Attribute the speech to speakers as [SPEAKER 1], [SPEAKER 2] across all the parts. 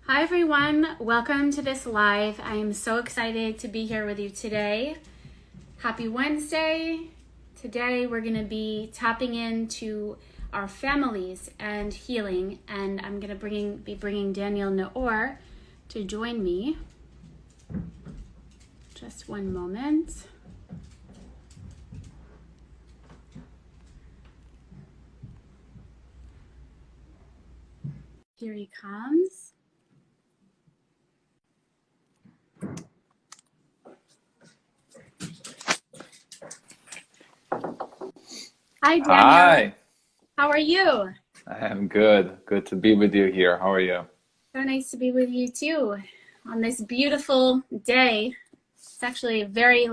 [SPEAKER 1] Hi everyone, welcome to this live. I am so excited to be here with you today. Happy Wednesday. Today we're going to be tapping into our families and healing, and I'm going to be bringing Daniel Naor to join me. Just one moment. Here he comes. Hi, Daniel.
[SPEAKER 2] Hi,
[SPEAKER 1] How are you?
[SPEAKER 2] I am good. Good to be with you here. How are you?
[SPEAKER 1] So nice to be with you too on this beautiful day. It's actually very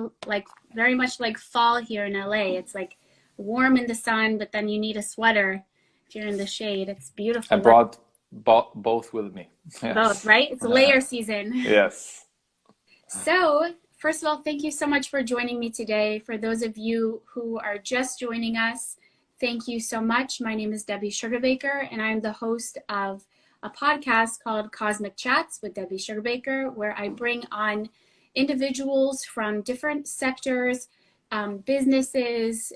[SPEAKER 1] much like fall here in LA. It's like warm in the sun, but then you need a sweater if you're in the shade. It's
[SPEAKER 2] I
[SPEAKER 1] beautiful.
[SPEAKER 2] brought both with me.
[SPEAKER 1] Both,
[SPEAKER 2] Yes.
[SPEAKER 1] right? It's layer season.
[SPEAKER 2] Yes.
[SPEAKER 1] So, first of all, thank you so much for joining me today. For those of you who are just joining us, thank you so much. My name is Debbie Sugarbaker, and I'm the host of a podcast called Cosmic Chats with Debbie Sugarbaker, where I bring on individuals from different sectors, businesses,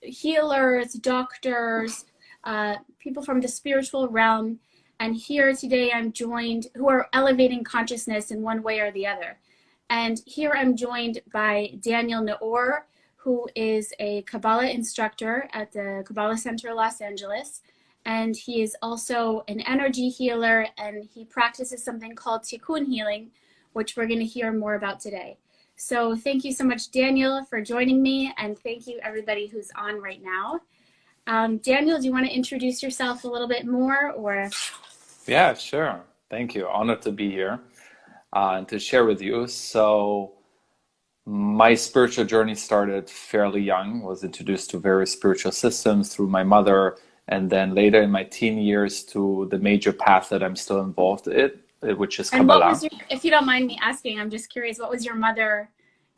[SPEAKER 1] healers, doctors, people from the spiritual realm. And here today I'm joined, who are elevating consciousness in one way or the other. And here I'm joined by Daniel Naor, who is a Kabbalah instructor at the Kabbalah Center, Los Angeles. And he is also an energy healer, and he practices something called Tikkun healing, which we're going to hear more about today. So thank you so much, Daniel, for joining me, and thank you everybody who's on right now. Daniel, do you want to introduce yourself a little bit more, or?
[SPEAKER 2] Yeah, sure. Thank you. Honored to be here and to share with you. So, my spiritual journey started fairly young. Was introduced to various spiritual systems through my mother, and then later in my teen years to the major path that I'm still involved in, which is
[SPEAKER 1] And what
[SPEAKER 2] Kabbalah.
[SPEAKER 1] was if you don't mind me asking, I'm just curious, what was your mother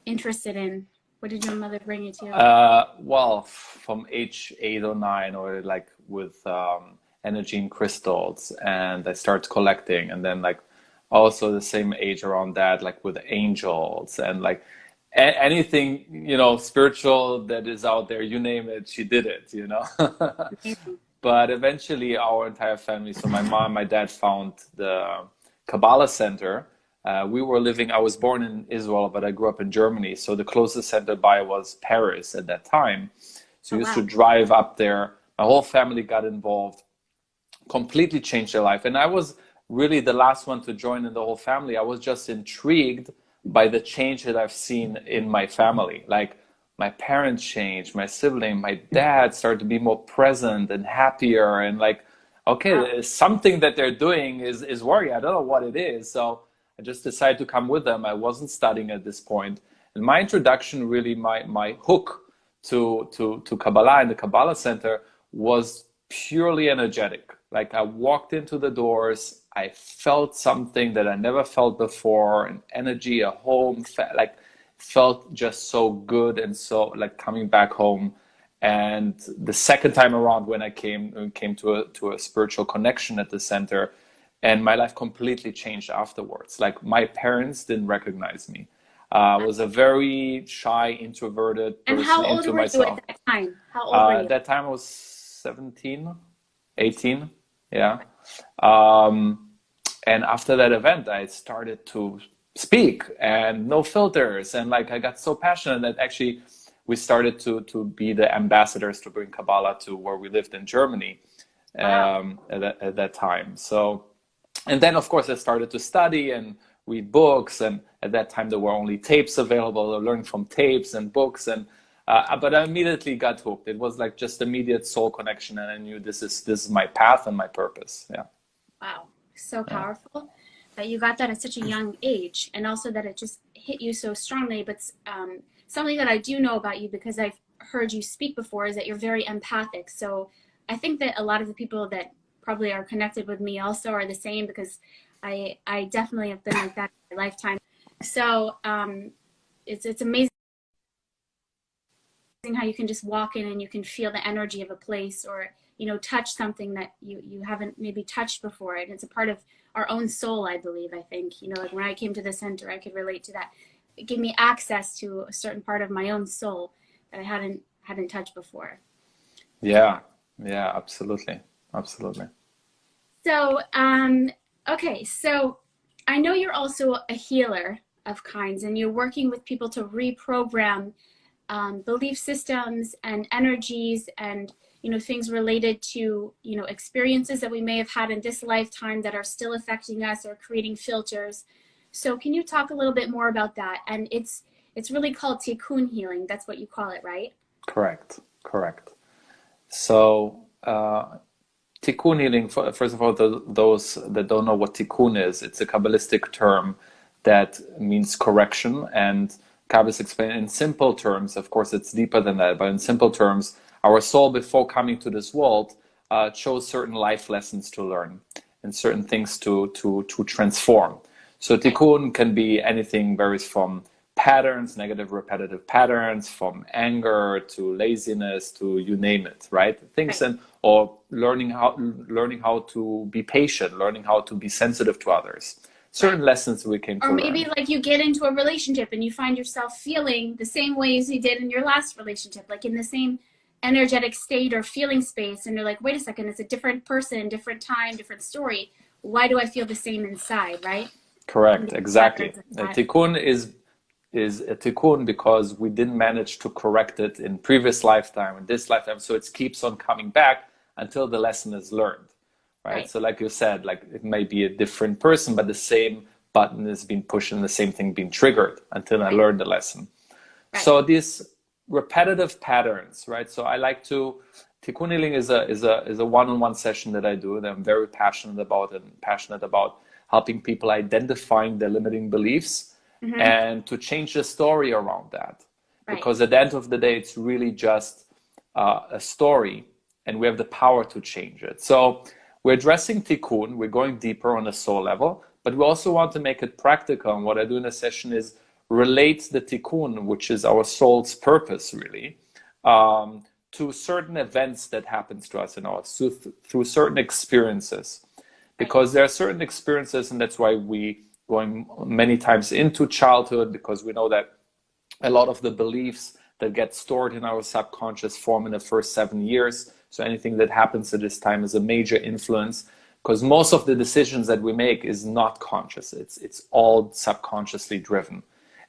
[SPEAKER 1] interested in? What did your mother bring you to?
[SPEAKER 2] Well, from age 8 or 9, or like with energy and crystals, and I started collecting, and then like also the same age around that, like with angels and like anything, spiritual that is out there, you name it, she did it.
[SPEAKER 1] Amazing.
[SPEAKER 2] But eventually our entire family, so my mom, my dad found the Kabbalah Center. I was born in Israel, but I grew up in Germany. So the closest center by was Paris at that time. So
[SPEAKER 1] Oh,
[SPEAKER 2] we used
[SPEAKER 1] wow.
[SPEAKER 2] to drive up there. My whole family got involved, completely changed their life. And I was really the last one to join in the whole family. I was just intrigued by the change that I've seen in my family. Like my parents changed, my sibling, my dad started to be more present and happier, and like, okay,
[SPEAKER 1] Wow.
[SPEAKER 2] there's something that they're doing is worrying. I don't know what it is. So I just decided to come with them. I wasn't studying at this point. And my introduction, really my hook to Kabbalah and the Kabbalah Center was purely energetic. Like I walked into the doors, I felt something that I never felt before, an energy, a home, like felt just so good, and so like coming back home. And the second time around when I came to a spiritual connection at the center, and my life completely changed afterwards. Like my parents didn't recognize me. I was a very shy, introverted
[SPEAKER 1] And
[SPEAKER 2] person
[SPEAKER 1] how old
[SPEAKER 2] into
[SPEAKER 1] were you
[SPEAKER 2] myself.
[SPEAKER 1] at that time? How old were
[SPEAKER 2] At
[SPEAKER 1] you?
[SPEAKER 2] that time I was 17, 18, yeah. Um, and after that event, I started to speak and no filters. And like I got so passionate that actually we started to be the ambassadors to bring Kabbalah to where we lived in Germany
[SPEAKER 1] Wow.
[SPEAKER 2] at that time. So, and then of course I started to study and read books. And at that time there were only tapes available. I learned from tapes and books, and but I immediately got hooked. It was like just immediate soul connection, and I knew this is my path and my purpose. Yeah.
[SPEAKER 1] Wow. So
[SPEAKER 2] Yeah.
[SPEAKER 1] powerful that you got that at such a young age, and also that it just hit you so strongly. But something that I do know about you, because I've heard you speak before, is that you're very empathic. So I think that a lot of the people that probably are connected with me also are the same, because I definitely have been like that in my lifetime. So it's amazing how you can just walk in and you can feel the energy of a place, or touch something that you haven't maybe touched before. And it's a part of our own soul, I believe. I think, like when I came to the center, I could relate to that. It gave me access to a certain part of my own soul that I hadn't touched before.
[SPEAKER 2] Yeah, absolutely.
[SPEAKER 1] So, okay, so I know you're also a healer of kinds, and you're working with people to reprogram belief systems and energies and, things related to, experiences that we may have had in this lifetime that are still affecting us or creating filters. So can you talk a little bit more about that? And it's really called Tikkun healing. That's what you call it, right?
[SPEAKER 2] Correct. So Tikkun healing, first of all, those that don't know what Tikkun is, it's a Kabbalistic term that means correction. And Kabbalists explain in simple terms, of course it's deeper than that, but in simple terms, our soul before coming to this world chose certain life lessons to learn and certain things to transform. So Tikkun can be anything, varies from patterns, negative repetitive patterns, from anger to laziness to you name it, right? Things or learning how to be patient, learning how to be sensitive to others. Certain lessons we came to learn. Or
[SPEAKER 1] maybe like you get into a relationship and you find yourself feeling the same ways you did in your last relationship, like in the same energetic state or feeling space, and you're like, wait a second, it's a different person, different time, different story. Why do I feel the same inside, right?
[SPEAKER 2] Correct, exactly. Tikkun is a tikkun because we didn't manage to correct it in previous lifetime, in this lifetime, so it keeps on coming back until the lesson is learned, right? So like you said, like it may be a different person, but the same button is being pushed and the same thing being triggered until I learned the lesson. So these repetitive patterns, right? So I like to, Tikkun healing is a one-on-one session that I do that I'm very passionate about helping people identifying their limiting beliefs and to change the story around that. Because at the end of the day, it's really just a story and we have the power to change it. So we're addressing Tikkun, we're going deeper on a soul level, but we also want to make it practical. And what I do in a session is relate the Tikkun, which is our soul's purpose really, to certain events that happens to us in our through certain experiences. Because there are certain experiences, and that's why we going many times into childhood, because we know that a lot of the beliefs that get stored in our subconscious form in the first 7 years. So anything that happens at this time is a major influence, because most of the decisions that we make is not conscious. It's all subconsciously driven.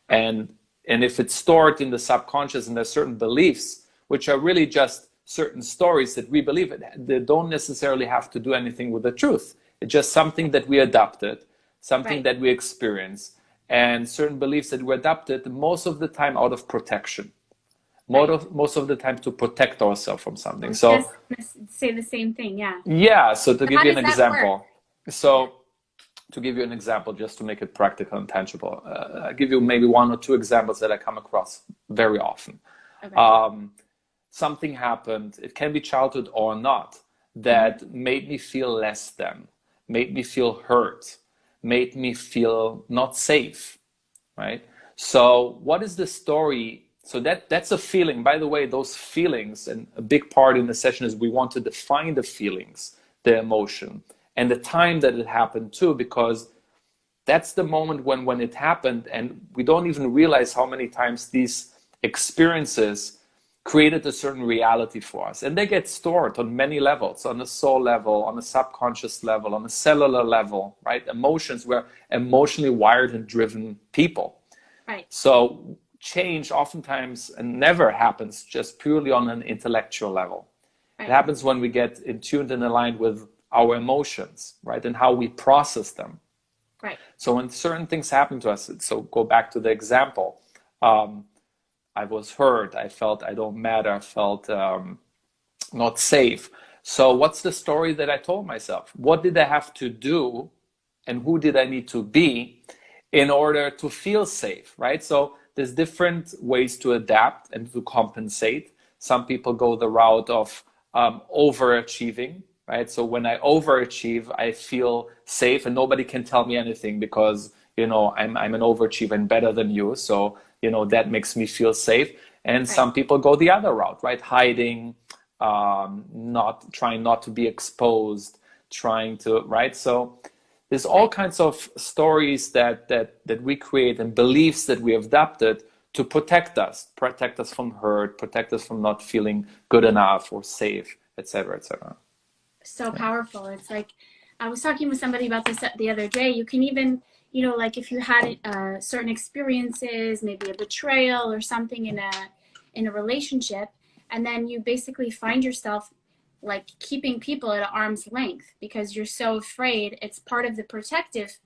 [SPEAKER 2] And if it's stored in the subconscious and there's certain beliefs, which are really just certain stories that we believe, they don't necessarily have to do anything with the truth. It's just something that we adopted, something that we experience, and certain beliefs that we adopted most of the time out of protection. Most of the time to protect ourselves from something. So
[SPEAKER 1] say the same thing,
[SPEAKER 2] so to give you an example. So to give you an example, just to make it practical and tangible, I'll give you maybe 1 or 2 examples that I come across very often. Something happened, it can be childhood or not, that made me feel less than, made me feel hurt, made me feel not safe, right? So what is the story? So that's a feeling. By the way, those feelings, and a big part in the session is we want to define the feelings, the emotion, and the time that it happened too, because that's the moment when it happened, and we don't even realize how many times these experiences created a certain reality for us. And they get stored on many levels, on the soul level, on the subconscious level, on the cellular level, right? Emotions, we're emotionally wired and driven people.
[SPEAKER 1] Right.
[SPEAKER 2] So change oftentimes and never happens just purely on an intellectual level. It happens when we get in tuned and aligned with our emotions, right? And how we process them.
[SPEAKER 1] Right.
[SPEAKER 2] So when certain things happen to us, so go back to the example, I was hurt, I felt I don't matter, I felt not safe. So what's the story that I told myself? What did I have to do and who did I need to be in order to feel safe, right? So there's different ways to adapt and to compensate. Some people go the route of overachieving, right? So when I overachieve, I feel safe and nobody can tell me anything because, I'm an overachiever and better than you. So, that makes me feel safe. And some people go the other route, right? Hiding, not trying not to be exposed, trying to, right? So there's all kinds of stories that we create and beliefs that we have adopted to protect us from hurt, protect us from not feeling good enough or safe, etc., etc.
[SPEAKER 1] So powerful. It's like, I was talking with somebody about this the other day. You can even, you know, like if you had certain experiences, maybe a betrayal or something in a relationship, and then you basically find yourself like keeping people at arm's length because you're so afraid. It's part of the protective.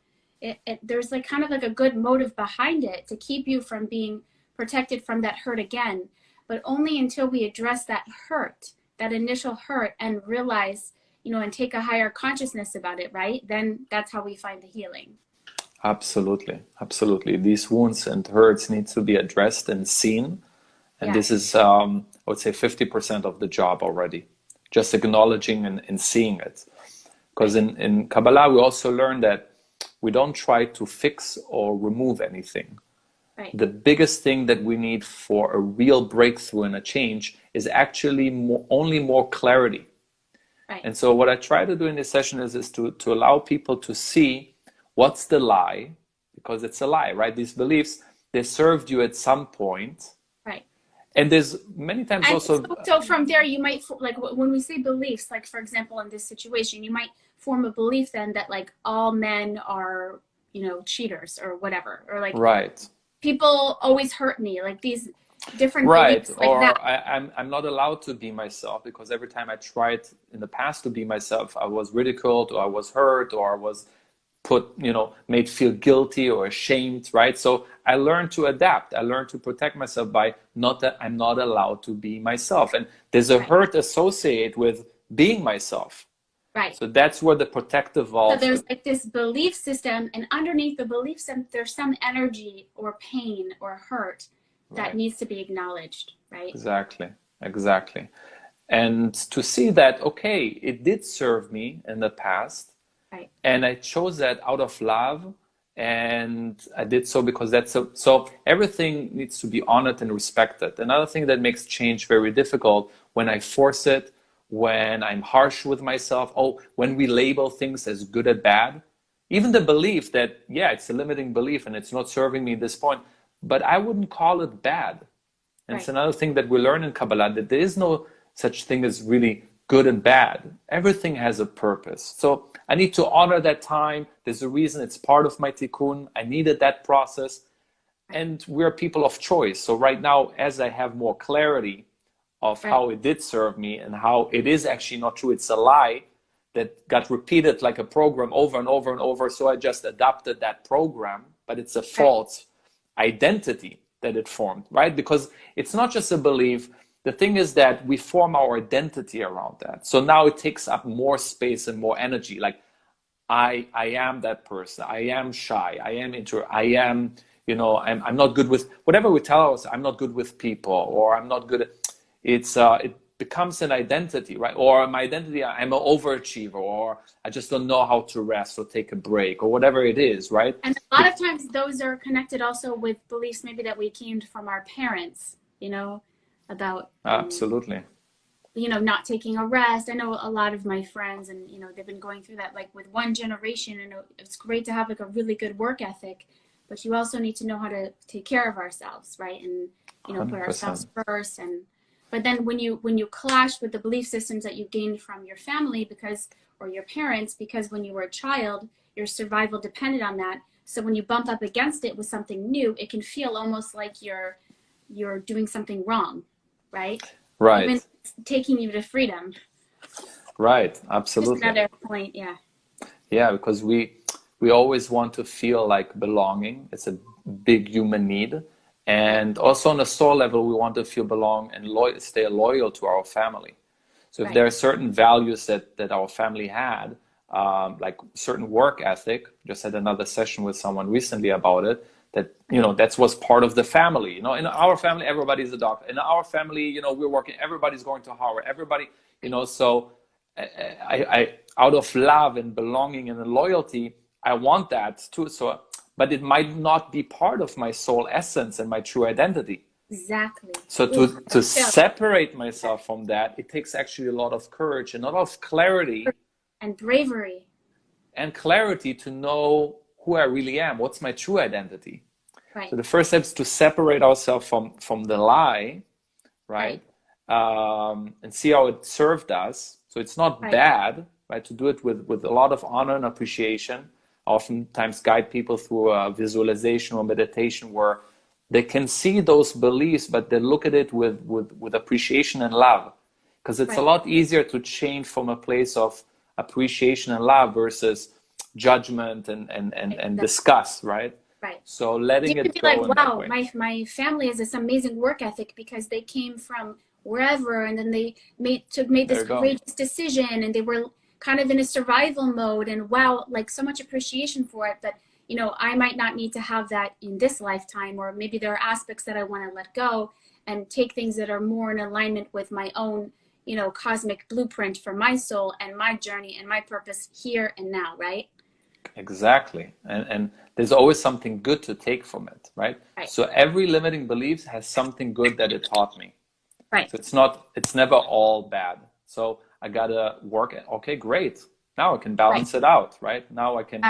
[SPEAKER 1] There's like kind of like a good motive behind it to keep you from being protected from that hurt again, but only until we address that hurt, that initial hurt, and realize, you know, and take a higher consciousness about it, right? Then that's how we find the healing.
[SPEAKER 2] Absolutely, absolutely. These wounds and hurts need to be addressed and seen, and this is, I would say, 50% of the job already. Just acknowledging and seeing it, because in Kabbalah we also learn that we don't try to fix or remove anything.
[SPEAKER 1] Right.
[SPEAKER 2] The biggest thing that we need for a real breakthrough and a change is actually only more clarity.
[SPEAKER 1] Right.
[SPEAKER 2] And so what I try to do in this session is to allow people to see what's the lie, because it's a lie, right? These beliefs, they served you at some point.
[SPEAKER 1] Right.
[SPEAKER 2] And there's many times
[SPEAKER 1] and
[SPEAKER 2] also...
[SPEAKER 1] So from there, you might, like when we say beliefs, like for example, in this situation, you might form a belief then that like all men are, you know, cheaters or whatever, or like...
[SPEAKER 2] Right.
[SPEAKER 1] People always hurt me, like these different
[SPEAKER 2] right
[SPEAKER 1] beliefs like
[SPEAKER 2] or
[SPEAKER 1] that.
[SPEAKER 2] I'm not allowed to be myself because every time I tried in the past to be myself, I was ridiculed or I was hurt or I was put, you know, made feel guilty or ashamed, right? So I learned to adapt. I learned to protect myself by I'm not allowed to be myself, and there's a hurt associated with being myself.
[SPEAKER 1] Right.
[SPEAKER 2] So that's where the protective valve...
[SPEAKER 1] So there's like this belief system, and underneath the belief system, there's some energy or pain or hurt that needs to be acknowledged, right?
[SPEAKER 2] Exactly. And to see that, okay, it did serve me in the past,
[SPEAKER 1] right,
[SPEAKER 2] and I chose that out of love, and I did so because so everything needs to be honored and respected. Another thing that makes change very difficult when I force it, when I'm harsh with myself, when we label things as good and bad, even the belief that, yeah, it's a limiting belief and it's not serving me at this point, but I wouldn't call it bad. And it's another thing that we learn in Kabbalah, that there is no such thing as really good and bad. Everything has a purpose. So I need to honor that time. There's a reason, it's part of my Tikkun. I needed that process. And we're people of choice. So right now, as I have more clarity of how it did serve me and how it is actually not true, it's a lie that got repeated like a program over and over and over. So I just adopted that program, but it's a false identity that it formed, right? Because it's not just a belief. The thing is that we form our identity around that. So now it takes up more space and more energy. Like I am that person. I am shy. I am I am, you know, I'm not good with whatever we tell us. I'm not good with people, or I'm not good at. It becomes an identity, right? Or my identity, I'm an overachiever, or I just don't know how to rest or take a break, or whatever it is, right?
[SPEAKER 1] And a lot of times those are connected also with beliefs maybe that we came from our parents, you know, about
[SPEAKER 2] absolutely,
[SPEAKER 1] you know, not taking a rest. I know a lot of my friends, and you know, they've been going through that like with one generation, and it's great to have like a really good work ethic, but you also need to know how to take care of ourselves, right? And you know, 100%. Put ourselves first. And but then when you clash with the belief systems that you gained from your family or your parents, because when you were a child, your survival depended on that. So when you bump up against it with something new, it can feel almost like you're doing something wrong, right?
[SPEAKER 2] Right.
[SPEAKER 1] Even taking you to freedom.
[SPEAKER 2] Right. Absolutely.
[SPEAKER 1] Just another point. Yeah.
[SPEAKER 2] Yeah, because we always want to feel like belonging. It's a big human need. And also on a soul level, we want to feel belong and stay loyal to our family. So if there are certain values that our family had, like certain work ethic, just had another session with someone recently about it, that, you know, that was part of the family. You know, in our family, everybody's a doctor. In our family, you know, we're working, everybody's going to Harvard, everybody, you know, so I out of love and belonging and loyalty, I want that too. So, but it might not be part of my soul essence and my true identity.
[SPEAKER 1] Exactly.
[SPEAKER 2] So to separate myself from that, it takes actually a lot of courage and a lot of clarity
[SPEAKER 1] and bravery
[SPEAKER 2] to know who I really am. What's my true identity?
[SPEAKER 1] Right.
[SPEAKER 2] So the first step is to separate ourselves from the lie, right? And see how it served us. So it's not bad, right? To do it with a lot of honor and appreciation. I oftentimes guide people through a visualization or meditation where they can see those beliefs, but they look at it with appreciation and love. Because it's a lot easier to change from a place of appreciation and love versus judgment and disgust, right?
[SPEAKER 1] Right.
[SPEAKER 2] So letting
[SPEAKER 1] you
[SPEAKER 2] it
[SPEAKER 1] could
[SPEAKER 2] go.
[SPEAKER 1] Be like, wow, my family has this amazing work ethic because they came from wherever, and then they made this courageous decision, and they were kind of in a survival mode, and wow, like so much appreciation for it. But you know, I might not need to have that in this lifetime, or maybe there are aspects that I want to let go and take things that are more in alignment with my own, you know, cosmic blueprint for my soul and my journey and my purpose here and now, right?
[SPEAKER 2] Exactly. And there's always something good to take from it, right? So every limiting belief has something good that it taught me.
[SPEAKER 1] Right.
[SPEAKER 2] So it's never all bad. So I gotta work. Okay, great. Now I can balance it out, right? Now I can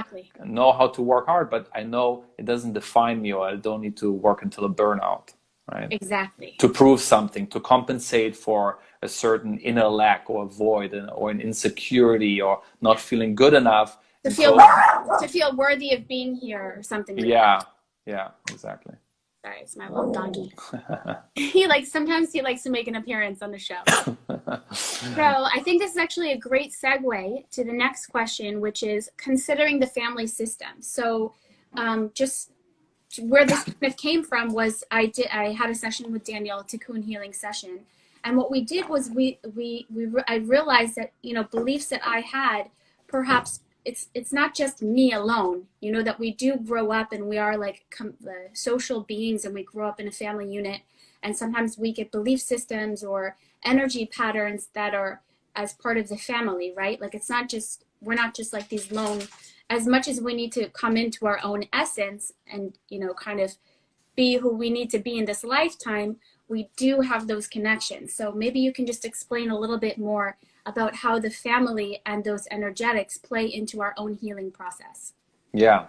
[SPEAKER 2] know how to work hard, but I know it doesn't define me, or I don't need to work until a burnout, right?
[SPEAKER 1] Exactly.
[SPEAKER 2] To prove something, to compensate for a certain inner lack or void or an insecurity or not feeling good enough.
[SPEAKER 1] To feel worthy of being here or something like that.
[SPEAKER 2] Yeah, exactly.
[SPEAKER 1] Sorry, it's my little doggy. Sometimes he likes to make an appearance on the show. So I think this is actually a great segue to the next question, which is considering the family system. So just where this kind of came from was I had a session with Danielle, a Tikkun healing session. And what we did was I realized that, you know, beliefs that I had, perhaps it's not just me alone, you know, that we do grow up and we are like social beings, and we grow up in a family unit, and sometimes we get belief systems or energy patterns that are as part of the family, right? Like we're not just like these lone, as much as we need to come into our own essence and, you know, kind of be who we need to be in this lifetime, we do have those connections. So maybe you can just explain a little bit more about how the family and those energetics play into our own healing process.
[SPEAKER 2] Yeah,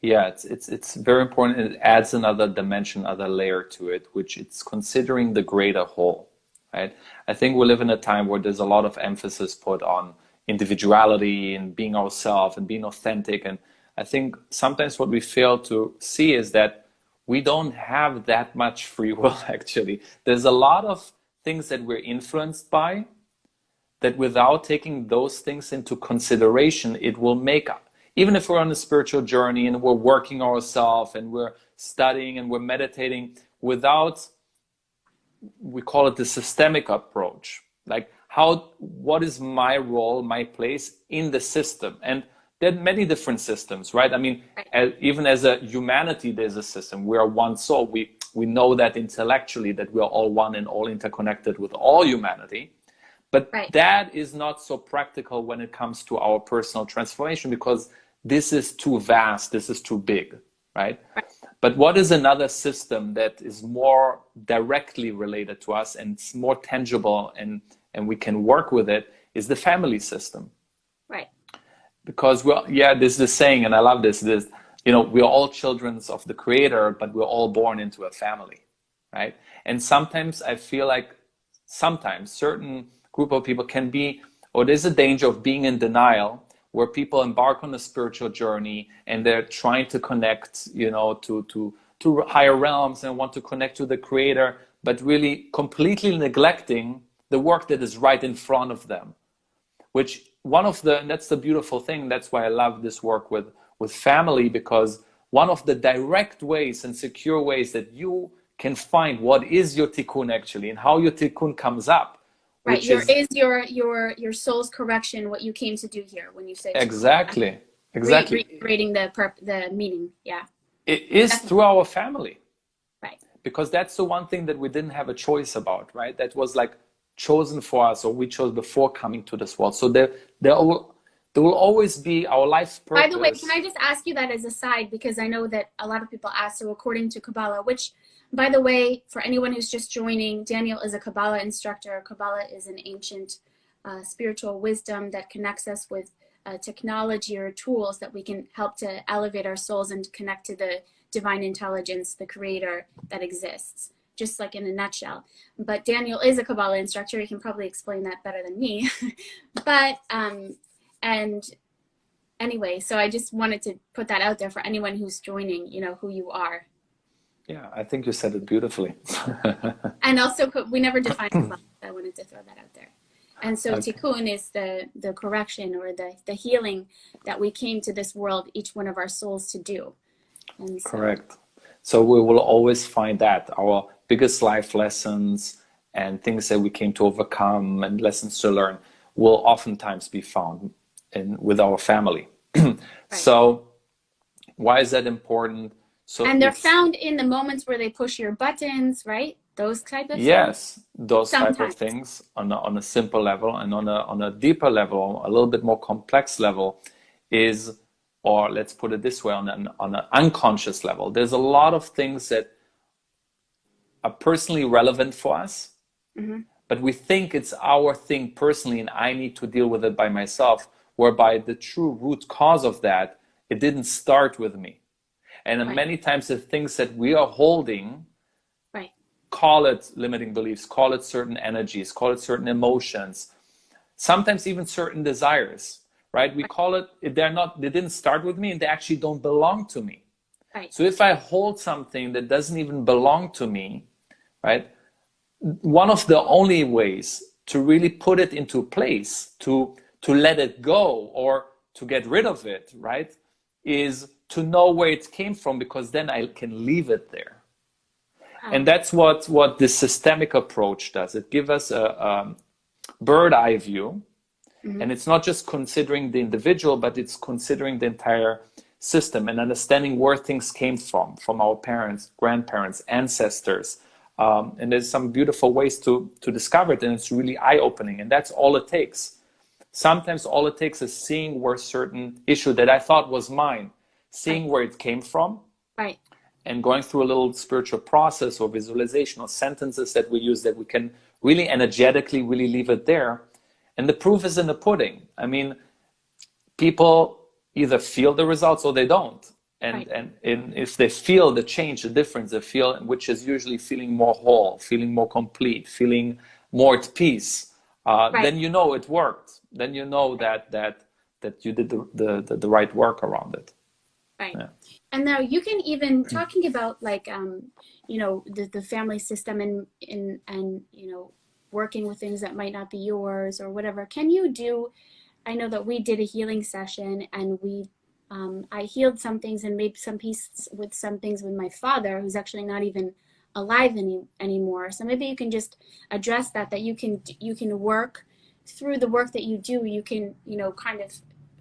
[SPEAKER 2] it's very important. It adds another dimension, another layer to it, which it's considering the greater whole, right? I think we live in a time where there's a lot of emphasis put on individuality and being ourselves and being authentic. And I think sometimes what we fail to see is that we don't have that much free will, actually. There's a lot of things that we're influenced by, that without taking those things into consideration, it will make up. Even if we're on a spiritual journey and we're working ourselves and we're studying and we're meditating, without, we call it the systemic approach. Like what is my role, my place in the system? And there are many different systems, right? I mean, even as a humanity, there's a system. We are one soul. We know that intellectually, that we are all one and all interconnected with all humanity. But that is not so practical when it comes to our personal transformation, because this is too vast, this is too big, right? But what is another system that is more directly related to us and it's more tangible and we can work with it is the family system.
[SPEAKER 1] Right.
[SPEAKER 2] Because, there's this saying, and I love this, you know, we're all children of the Creator, but we're all born into a family, right? And sometimes I feel like certain group of people can be, or there's a danger of being in denial, where people embark on a spiritual journey and they're trying to connect, you know, to higher realms and want to connect to the Creator, but really completely neglecting the work that is right in front of them. That's the beautiful thing. That's why I love this work with family, because one of the direct ways and secure ways that you can find what is your tikkun actually and how your tikkun comes up.
[SPEAKER 1] Right, your soul's correction, what you came to do here when you say
[SPEAKER 2] exactly.
[SPEAKER 1] Reiterating the meaning, yeah.
[SPEAKER 2] It is through our family,
[SPEAKER 1] right?
[SPEAKER 2] Because that's the one thing that we didn't have a choice about, right? That was like chosen for us, or we chose before coming to this world. So There will always be our life's purpose.
[SPEAKER 1] By the way, can I just ask you that as a side, because I know that a lot of people ask, so according to Kabbalah, which, by the way, for anyone who's just joining, Daniel is a Kabbalah instructor. Kabbalah is an ancient spiritual wisdom that connects us with technology or tools that we can help to elevate our souls and connect to the divine intelligence, the creator that exists, just like in a nutshell. But Daniel is a Kabbalah instructor. He can probably explain that better than me. But, and anyway, so I just wanted to put that out there for anyone who's joining, you know, who you are.
[SPEAKER 2] Yeah, I think you said it beautifully.
[SPEAKER 1] And also, we never defined Kabbalah. I wanted to throw that out there. And so
[SPEAKER 2] Okay.
[SPEAKER 1] Tikkun is the correction or the healing that we came to this world, each one of our souls, to do. And so,
[SPEAKER 2] Correct. So we will always find that our biggest life lessons and things that we came to overcome and lessons to learn will oftentimes be found with our family.
[SPEAKER 1] Right.
[SPEAKER 2] So why is that important? So
[SPEAKER 1] and they're found in the moments where they push your buttons, right? Those type of things.
[SPEAKER 2] yes, those type
[SPEAKER 1] Sometimes.
[SPEAKER 2] of things on a simple level, and on a deeper level, a little bit more complex level, is, or let's put it this way, on an unconscious level, there's a lot of things that are personally relevant for us, but we think it's our thing personally, and I need to deal with it by myself, whereby the true root cause of that, it didn't start with me. And
[SPEAKER 1] Right.
[SPEAKER 2] many times the things that we are holding,
[SPEAKER 1] Right.
[SPEAKER 2] call it limiting beliefs, call it certain energies, call it certain emotions, sometimes even certain desires, right? We call it, they didn't start with me, and they actually don't belong to me.
[SPEAKER 1] Right.
[SPEAKER 2] So if I hold something that doesn't even belong to me, right? One of the only ways to really put it into place, to let it go or to get rid of it, right, is to know where it came from, because then I can leave it there. And that's what this systemic approach does. It gives us a bird eye view. And it's not just considering the individual, but it's considering the entire system and understanding where things came from our parents, grandparents, ancestors. And there's some beautiful ways to discover it, and it's really eye-opening. And that's all it takes. Sometimes all it takes is seeing where certain issue that I thought was mine, seeing where it came from,
[SPEAKER 1] Right.
[SPEAKER 2] and going through a little spiritual process or visualization or sentences that we use, that we can really energetically really leave it there. And the proof is in the pudding. I mean, people either feel the results or they don't. And if they feel the change, the difference, they feel, which is usually feeling more whole, feeling more complete, feeling more at peace, then you know it worked. Then you know that you did the right work around it.
[SPEAKER 1] Right.
[SPEAKER 2] Yeah.
[SPEAKER 1] And now you can even, talking about like, you know, the family system and, you know, working with things that might not be yours or whatever. Can you do, I know that we did a healing session, and I healed some things and made some peace with some things with my father, who's actually not even alive anymore. So maybe you can just address that you can work through the work that you do. You can, you know, kind of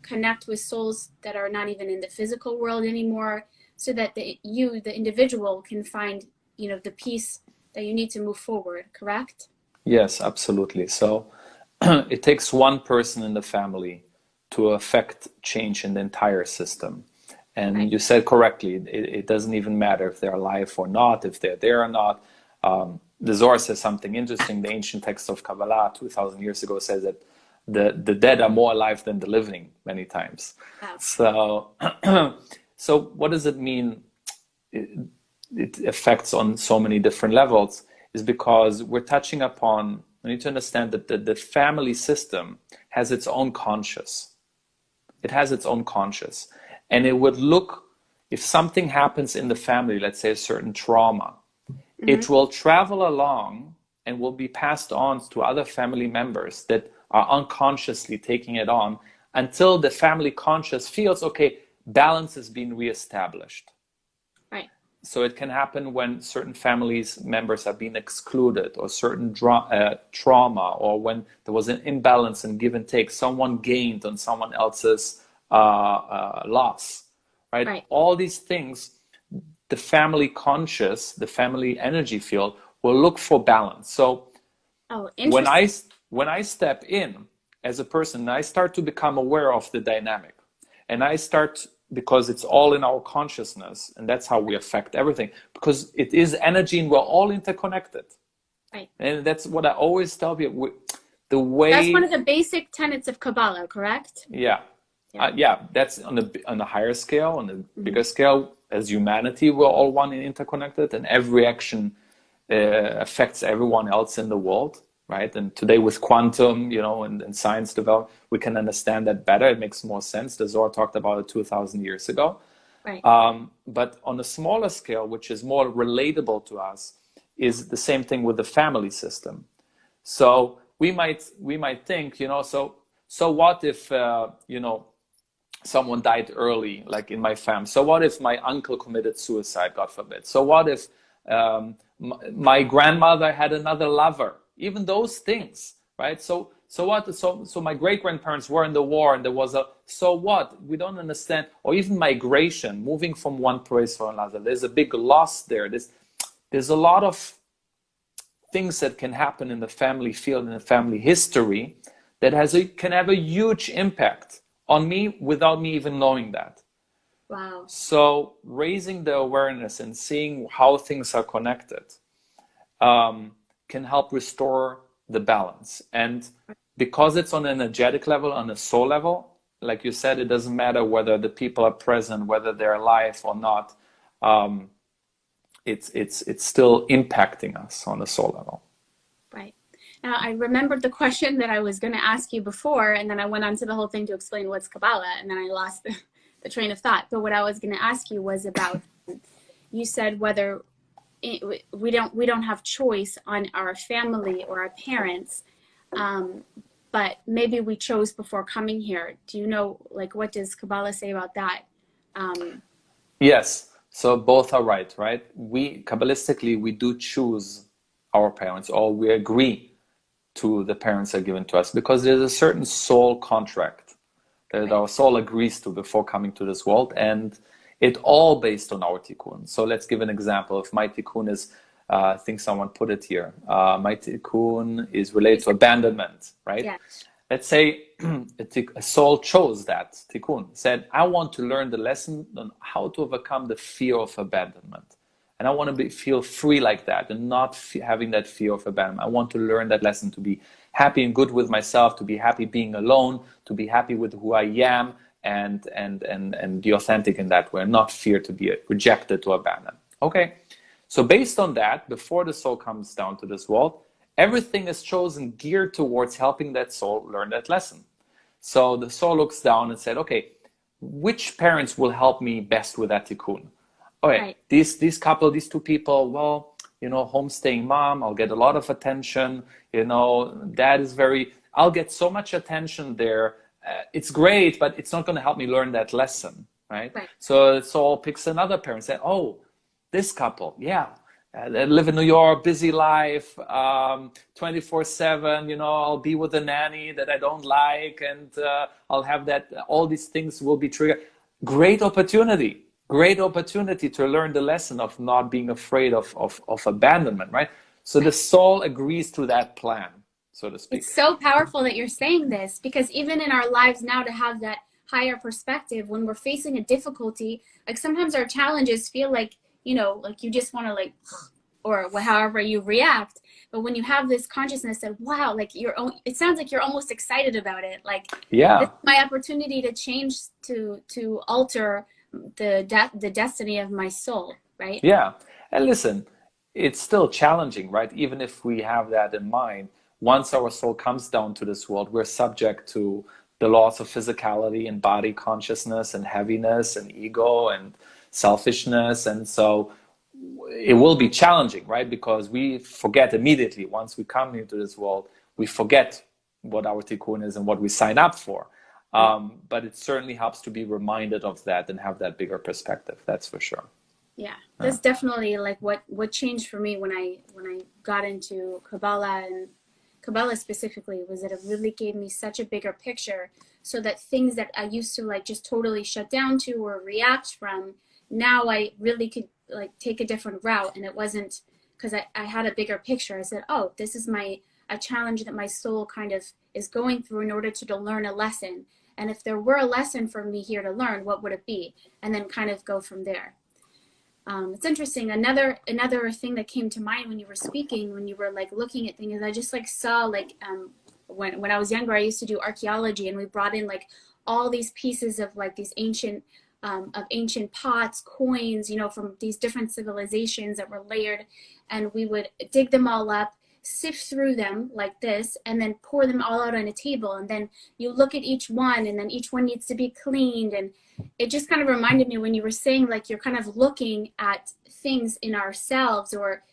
[SPEAKER 1] connect with souls that are not even in the physical world anymore, so that the individual can find, you know, the peace that you need to move forward, correct?
[SPEAKER 2] Yes, absolutely. So it takes one person in the family to affect change in the entire system. And
[SPEAKER 1] Right.
[SPEAKER 2] you said correctly, it doesn't even matter if they're alive or not, if they're there or not. The Zohar says something interesting. The ancient text of Kabbalah 2,000 years ago says that the dead are more alive than the living many times.
[SPEAKER 1] Wow.
[SPEAKER 2] So what does it mean? It affects on so many different levels, is because we're touching upon, we need to understand that the family system has its own conscious. It has its own conscious. And it would look, if something happens in the family, let's say a certain trauma, it will travel along and will be passed on to other family members that are unconsciously taking it on, until the family conscious feels, okay, balance is being reestablished.
[SPEAKER 1] Right.
[SPEAKER 2] So it can happen when certain families members are being excluded, or certain trauma, or when there was an imbalance in give and take, someone gained on someone else's loss, right? All these things, the family conscious, the family energy field will look for balance. So when I step in, as a person, and I start to become aware of the dynamic, and I start, because it's all in our consciousness, and that's how we affect everything, because it is energy and we're all interconnected.
[SPEAKER 1] Right.
[SPEAKER 2] And that's what I always tell people. The way,
[SPEAKER 1] that's one of the basic tenets of Kabbalah, correct?
[SPEAKER 2] Yeah. Yeah, that's on a higher scale. On a bigger scale, as humanity, we're all one and interconnected, and every action affects everyone else in the world, right? And today with quantum, and science development, we can understand that better. It makes more sense. The Zohar talked about it 2,000 years ago.
[SPEAKER 1] Right.
[SPEAKER 2] But on a smaller scale, which is more relatable to us, is the same thing with the family system. So we might think, so what if, someone died early, like in my family? So what if my uncle committed suicide, God forbid? So what if my grandmother had another lover? Even those things, right? So what? So my great-grandparents were in the war, and there was so what? We don't understand. Or even migration, moving from one place to another. There's a big loss there. There's a lot of things that can happen in the family field, in the family history, that can have a huge impact on me without me even knowing that.
[SPEAKER 1] Wow.
[SPEAKER 2] So raising the awareness and seeing how things are connected can help restore the balance. And because it's on an energetic level, on a soul level, like you said, it doesn't matter whether the people are present, whether they're alive or not. It's still impacting us on a soul level.
[SPEAKER 1] Right. Now, I remembered the question that I was going to ask you before, and then I went on to the whole thing to explain what's Kabbalah, and then I lost the train of thought. But what I was going to ask you was about, you said whether we don't have choice on our family or our parents, but maybe we chose before coming here. Do you know, like, what does Kabbalah say about that?
[SPEAKER 2] Yes. So both are right? Kabbalistically, we do choose our parents, or we agree to the parents that are given to us, because there's a certain soul contract that our soul agrees to before coming to this world, and it all based on our tikkun. So let's give an example. If my tikkun is, I think someone put it here, my tikkun is related to abandonment, right? Yeah. Let's say a soul chose that tikkun, said, I want to learn the lesson on how to overcome the fear of abandonment. And I want to feel free like that, and not having that fear of abandonment. I want to learn that lesson, to be happy and good with myself, to be happy being alone, to be happy with who I am, and be authentic in that way, and not fear to be rejected or abandoned. Okay, so based on that, before the soul comes down to this world, everything is chosen geared towards helping that soul learn that lesson. So the soul looks down and said, okay, which parents will help me best with that tikkun? Okay, right. These two people, well, homestaying mom, I'll get a lot of attention. Dad is I'll get so much attention there. It's great, but it's not going to help me learn that lesson, right? So the soul picks another parent, say, oh, this couple, yeah. They live in New York, busy life, 24/7, I'll be with a nanny that I don't like, and I'll have that, all these things will be triggered. Great opportunity to learn the lesson of not being afraid of abandonment, right? So the soul agrees to that plan, so to speak.
[SPEAKER 1] It's so powerful that you're saying this, because even in our lives now, to have that higher perspective when we're facing a difficulty, like sometimes our challenges feel like, like you just want to or however you react. But when you have this consciousness that, wow, like it sounds like you're almost excited about it. Like, yeah, this is my opportunity to change, to alter the destiny of my soul, right?
[SPEAKER 2] Yeah. And listen, it's still challenging, right? Even if we have that in mind, once our soul comes down to this world, we're subject to the laws of physicality and body consciousness and heaviness and ego and selfishness. And so it will be challenging, right? Because we forget immediately, once we come into this world, we forget what our tikkun is and what we sign up for. But it certainly helps to be reminded of that and have that bigger perspective. That's for sure.
[SPEAKER 1] Yeah, that's definitely like what changed for me when I got into Kabbalah, and Kabbalah specifically, was that it really gave me such a bigger picture, so that things that I used to just totally shut down to or react from, now I really could take a different route. And it wasn't because I had a bigger picture. I said, oh, this is my a challenge that my soul kind of is going through in order to learn a lesson. And if there were a lesson for me here to learn, what would it be? And then kind of go from there. It's interesting. Another thing that came to mind when you were speaking, when you were like looking at things, I just like saw like when I was younger, I used to do archaeology, and we brought in like all these pieces of like these ancient pots, coins, you know, from these different civilizations that were layered, and we would dig them all up, sift through them like this, and then pour them all out on a table, and then you look at each one, and then each one needs to be cleaned. And it just kind of reminded me when you were saying like you're kind of looking at things in ourselves, or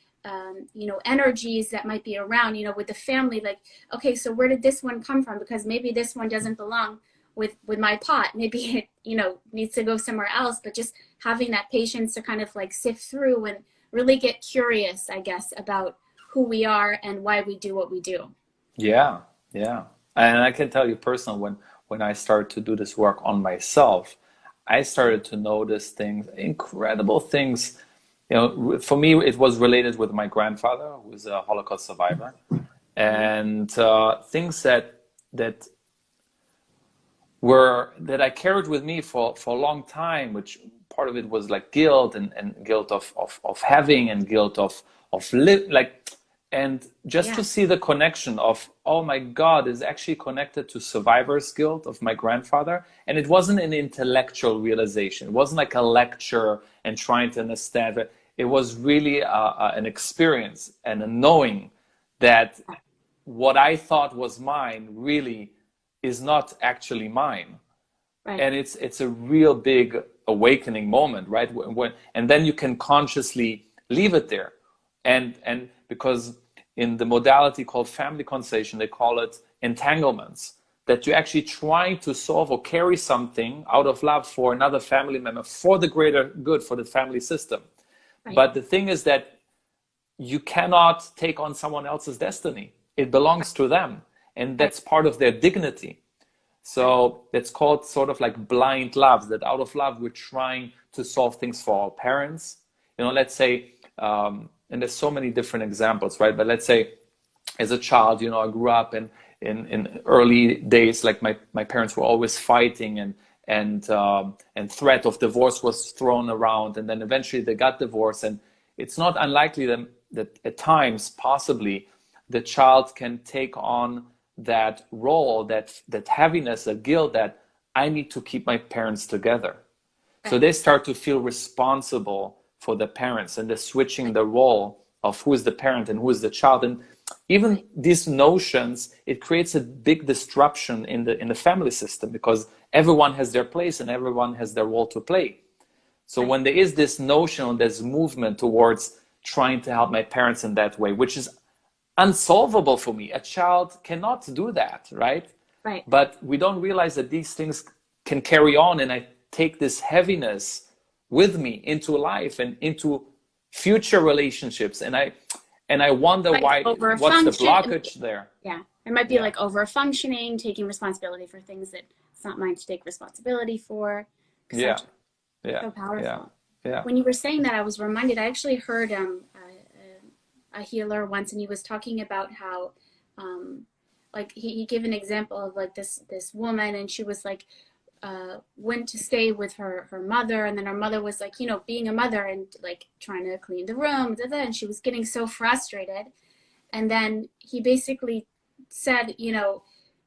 [SPEAKER 1] you know, energies that might be around, you know, with the family, like, okay, so where did this one come from? Because maybe this one doesn't belong with my pot. Maybe it, you know, needs to go somewhere else. But just having that patience to kind of like sift through and really get curious, I guess, about who we are and why we do what we do.
[SPEAKER 2] Yeah, yeah. And I can tell you personally, when I started to do this work on myself, I started to notice things, incredible things. You know, for me, it was related with my grandfather, who was a Holocaust survivor, and things that I carried with me for a long time, which part of it was like guilt and guilt of having, and guilt of like, and just to see the connection of, oh my God, is actually connected to survivor's guilt of my grandfather. And it wasn't an intellectual realization. It wasn't like a lecture and trying to understand it. It was really an experience and a knowing that what I thought was mine really is not actually mine. Right. And it's a real big awakening moment, right? And then you can consciously leave it there. And because in the modality called family constellation, they call it entanglements, that you're actually trying to solve or carry something out of love for another family member, for the greater good, for the family system. Right. But the thing is that you cannot take on someone else's destiny. It belongs to them. And that's part of their dignity. So it's called sort of like blind love, that out of love, we're trying to solve things for our parents. You know, let's say, and there's so many different examples, right? But let's say as a child, you know, I grew up in early days, like my parents were always fighting, and threat of divorce was thrown around, and then eventually they got divorced. And it's not unlikely that at times, possibly, the child can take on that role, that heaviness, that guilt, that I need to keep my parents together. So they start to feel responsible for the parents, and they're switching the role of who is the parent and who is the child. And even these notions, it creates a big disruption in the family system, because everyone has their place and everyone has their role to play. So when there is this notion, this movement towards trying to help my parents in that way, which is unsolvable for me. A child cannot do that, right? Right. But we don't realize that these things can carry on, and I take this heaviness with me into life and into future relationships, and I wonder why, what's the blockage there? Yeah,
[SPEAKER 1] it might be like over functioning, taking responsibility for things that it's not mine to take responsibility for.
[SPEAKER 2] Yeah,
[SPEAKER 1] so powerful.
[SPEAKER 2] Yeah.
[SPEAKER 1] When you were saying that, I was reminded. I actually heard a healer once, and he was talking about how like he gave an example of like this woman, and she was like went to stay with her mother, and then her mother was like, you know, being a mother and like trying to clean the room, and she was getting so frustrated. And then he basically said, you know,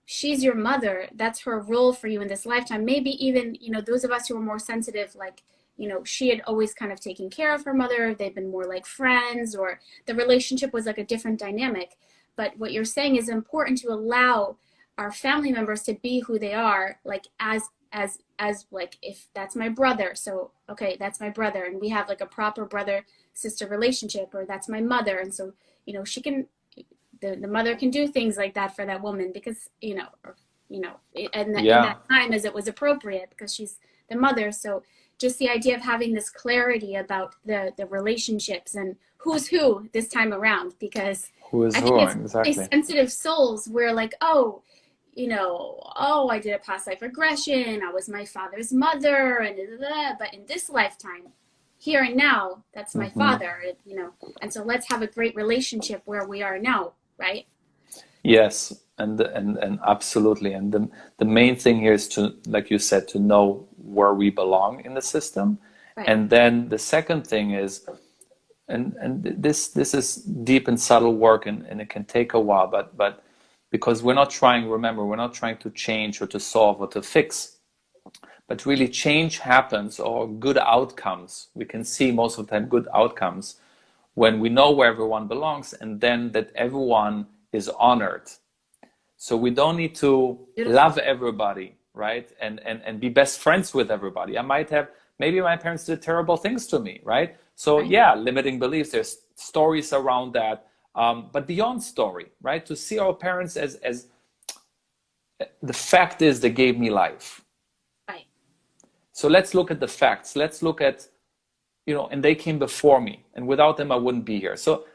[SPEAKER 1] she's your mother, that's her role for you in this lifetime. Maybe even, you know, those of us who are more sensitive, like, you know, she had always kind of taken care of her mother. They've been more like friends, or the relationship was like a different dynamic. But what you're saying is important, to allow our family members to be who they are, like as like, if that's my brother, so okay, that's my brother, and we have like a proper brother sister relationship, or that's my mother, and so, you know, she can, the mother can do things like that for that woman, because, you know, or, you know, in that time as it was appropriate, because she's the mother. So just the idea of having this clarity about the relationships and who's who this time around, because
[SPEAKER 2] who is who, exactly.
[SPEAKER 1] Sensitive souls, we're like, oh, you know, oh, I did a past life regression, I was my father's mother, and but in this lifetime, here and now, that's my father, you know, and so let's have a great relationship where we are now, right?
[SPEAKER 2] Yes, and absolutely. And the main thing here is to, like you said, to know where we belong in the system.
[SPEAKER 1] Right.
[SPEAKER 2] And then the second thing is, and this is deep and subtle work, and it can take a while, but because we're not trying, remember, we're not trying to change or to solve or to fix, but really change happens, or good outcomes. We can see most of the time good outcomes when we know where everyone belongs, and then that everyone is honored. So we don't need to love everybody, right? And be best friends with everybody. I might have, maybe my parents did terrible things to me, right? So yeah, limiting beliefs, there's stories around that. But beyond story, right? To see our parents as the fact is they gave me life.
[SPEAKER 1] Right.
[SPEAKER 2] So let's look at the facts. Let's look at, and they came before me, and without them I wouldn't be here. So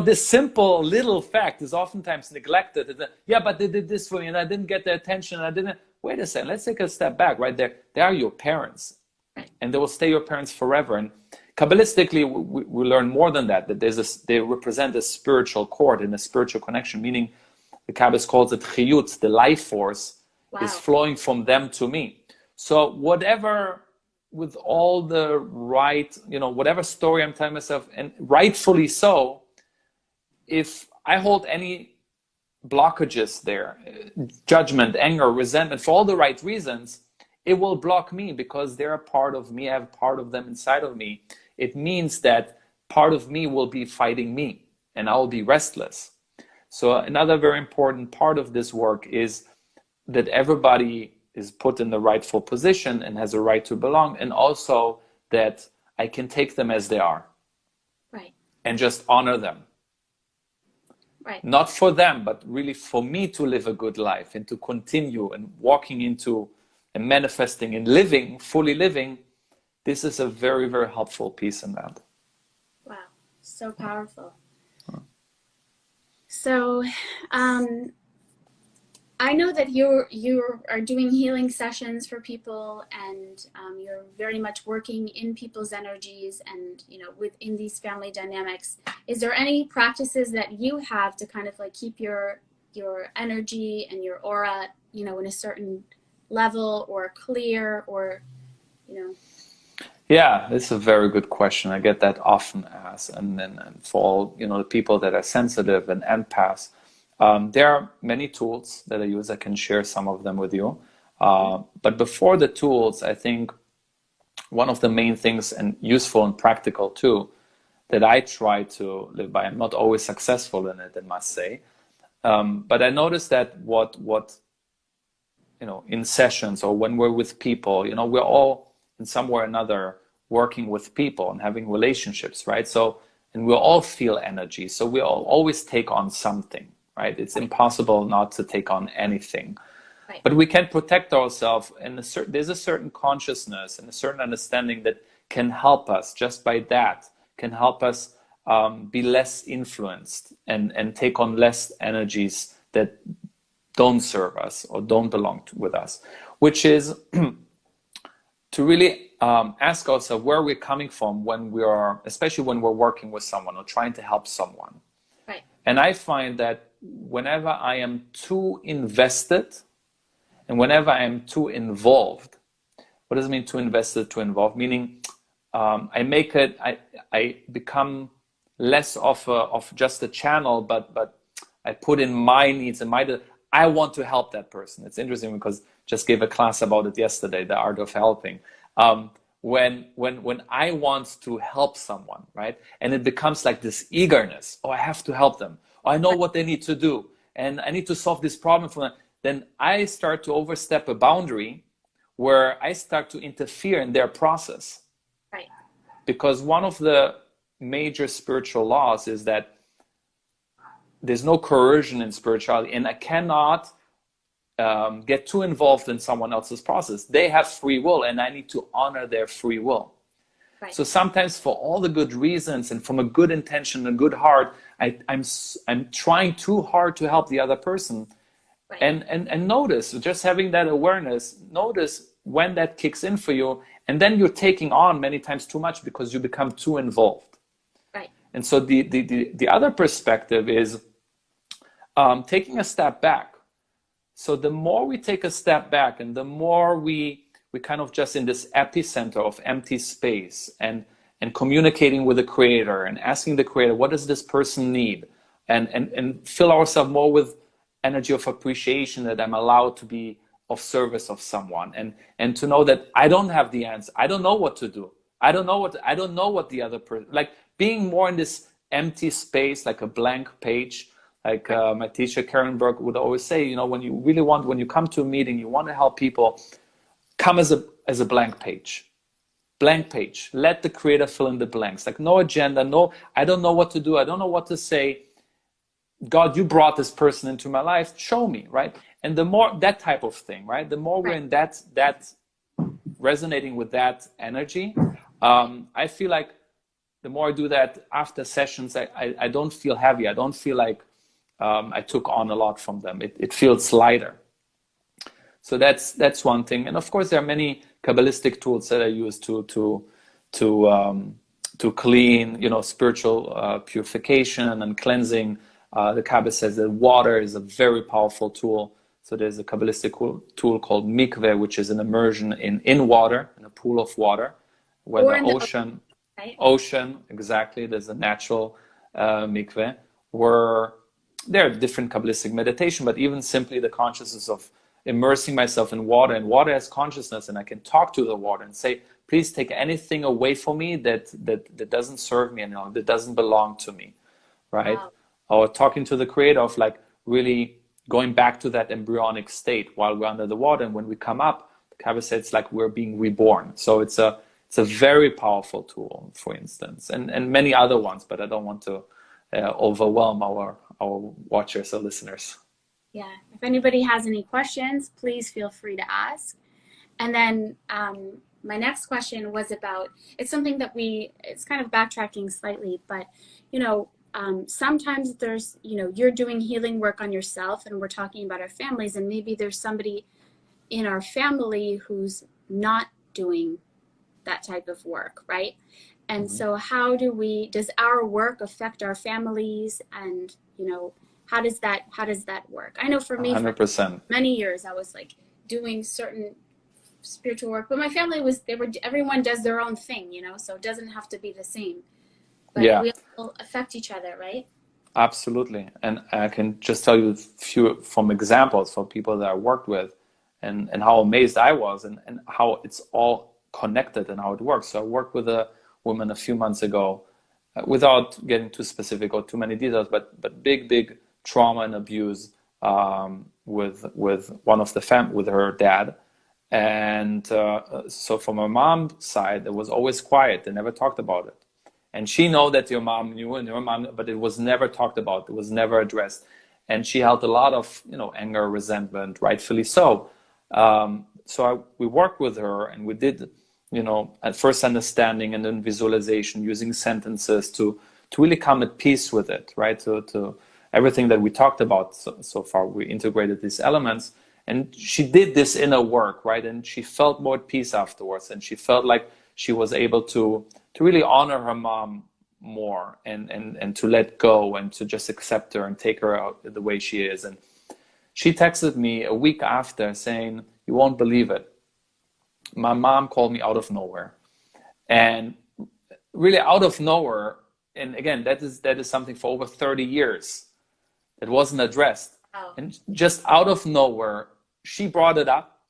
[SPEAKER 2] this simple little fact is oftentimes neglected. Yeah, but they did this for me and I didn't get the attention. Wait a second, let's take a step back, right? They are your parents, and they will stay your parents forever. And Kabbalistically, we learn more than that, they represent a spiritual cord and a spiritual connection, meaning the Kabbalist calls it chiyut, the life force is flowing from them to me. So whatever, with all the right, whatever story I'm telling myself, and rightfully so, if I hold any blockages there, judgment, anger, resentment, for all the right reasons, it will block me because they're a part of me. I have part of them inside of me. It means that part of me will be fighting me and I'll be restless. So another very important part of this work is that everybody is put in the rightful position and has a right to belong, and also that I can take them as they are.
[SPEAKER 1] Right.
[SPEAKER 2] And just honor them.
[SPEAKER 1] Right.
[SPEAKER 2] Not for them, but really for me to live a good life and to continue and walking into and manifesting and living, fully living. This is a very, very helpful piece in that.
[SPEAKER 1] Wow, so powerful. So I know that you are doing healing sessions for people, and you're very much working in people's energies and within these family dynamics. Is there any practices that you have to kind of like keep your energy and your aura in a certain level or clear, or
[SPEAKER 2] Yeah, this is a very good question. I get that often asked, and for all the people that are sensitive and empaths, there are many tools that I use. I can share some of them with you. But before the tools, I think one of the main things, and useful and practical too, that I try to live by. I'm not always successful in it, I must say. But I noticed that what in sessions or when we're with people, we're all in some way or another working with people and having relationships, right? So, and we all feel energy. So we all always take on something, right? It's impossible not to take on anything.
[SPEAKER 1] Right.
[SPEAKER 2] But we can protect ourselves, and there's a certain consciousness and a certain understanding that can help us, just by that, can help us be less influenced and take on less energies that don't serve us or don't belong with us, which is to really ask ourselves where we're coming from especially when we're working with someone or trying to help someone.
[SPEAKER 1] Right.
[SPEAKER 2] And I find that whenever I am too invested and whenever I am too involved, what does it mean too invested, too involved? Meaning I become less of just a channel, but I put in my needs and I want to help that person. It's interesting because just gave a class about it yesterday, the art of helping. When I want to help someone, right? And it becomes like this eagerness. Oh, I have to help them. Oh, I know what they need to do. And I need to solve this problem for them. Then I start to overstep a boundary where I start to interfere in their process.
[SPEAKER 1] Right.
[SPEAKER 2] Because one of the major spiritual laws is that there's no coercion in spirituality, and I cannot get too involved in someone else's process. They have free will, and I need to honor their free will. Right. So sometimes, for all the good reasons and from a good intention, a good heart, I'm trying too hard to help the other person. Right. And notice, just having that awareness, notice when that kicks in for you, and then you're taking on many times too much because you become too involved.
[SPEAKER 1] Right.
[SPEAKER 2] And so the other perspective is taking a step back. So the more we take a step back and the more we kind of just in this epicenter of empty space and communicating with the creator and asking the creator, what does this person need? And fill ourselves more with energy of appreciation that I'm allowed to be of service of someone, and to know that I don't have the answer. I don't know what to do. I don't know what the other person, like being more in this empty space, like a blank page. Like my teacher Karen Burke would always say, you know, when you come to a meeting, you want to help people, come as a blank page. Blank page. Let the creator fill in the blanks. Like no agenda, no, I don't know what to do. I don't know what to say. God, you brought this person into my life. Show me, right? And the more that type of thing, right? The more we're in that resonating with that energy, I feel like the more I do that after sessions, I don't feel heavy. I don't feel like I took on a lot from them. It feels lighter. So that's one thing. And of course, there are many Kabbalistic tools that I use to clean, you know, spiritual purification and cleansing. The Kabbalah says that water is a very powerful tool. So there's a Kabbalistic tool called mikveh, which is an immersion in water, in a pool of water, where or the ocean, exactly. There's a natural mikveh, where there are different Kabbalistic meditation, but even simply the consciousness of immersing myself in water, and water has consciousness, and I can talk to the water and say, please take anything away from me that doesn't serve me anymore, that doesn't belong to me, right? Wow. Or talking to the creator of like really going back to that embryonic state while we're under the water, and when we come up, the Kabbalah says it's like we're being reborn. So it's a very powerful tool, for instance, and many other ones, but I don't want to overwhelm our watchers or listeners.
[SPEAKER 1] Yeah, if anybody has any questions, please feel free to ask. And then my next question was about, it's something that it's kind of backtracking slightly, but, you know, sometimes there's, you know, you're doing healing work on yourself, and we're talking about our families, and maybe there's somebody in our family who's not doing that type of work, right? And so how does our work affect our families, and, you know, how does that work? I know for me,
[SPEAKER 2] 100%.
[SPEAKER 1] For many years, I was like doing certain spiritual work, but my family everyone does their own thing, you know, so it doesn't have to be the same. But yeah, we all affect each other, right?
[SPEAKER 2] Absolutely. And I can just tell you a few from examples for people that I worked with, and how amazed I was, and how it's all connected and how it works. So I worked with a woman a few months ago, without getting too specific or too many details, but big trauma and abuse with one of the with her dad. And so from her mom's side, it was always quiet. They never talked about it. And she know that your mom knew, and your mom, but it was never talked about. It was never addressed. And she held a lot of, you know, anger, resentment, rightfully so. We worked with her, and we did, you know, at first understanding and then visualization, using sentences to really come at peace with it, right? To everything that we talked about so far, we integrated these elements, and she did this inner work, right? And she felt more at peace afterwards, and she felt like she was able to really honor her mom more, and to let go, and to just accept her and take her out the way she is. And she texted me a week after saying, you won't believe it, my mom called me out of nowhere, and really out of nowhere. And again, that is something for over 30 years that wasn't addressed.
[SPEAKER 1] Oh.
[SPEAKER 2] And just out of nowhere, she brought it up,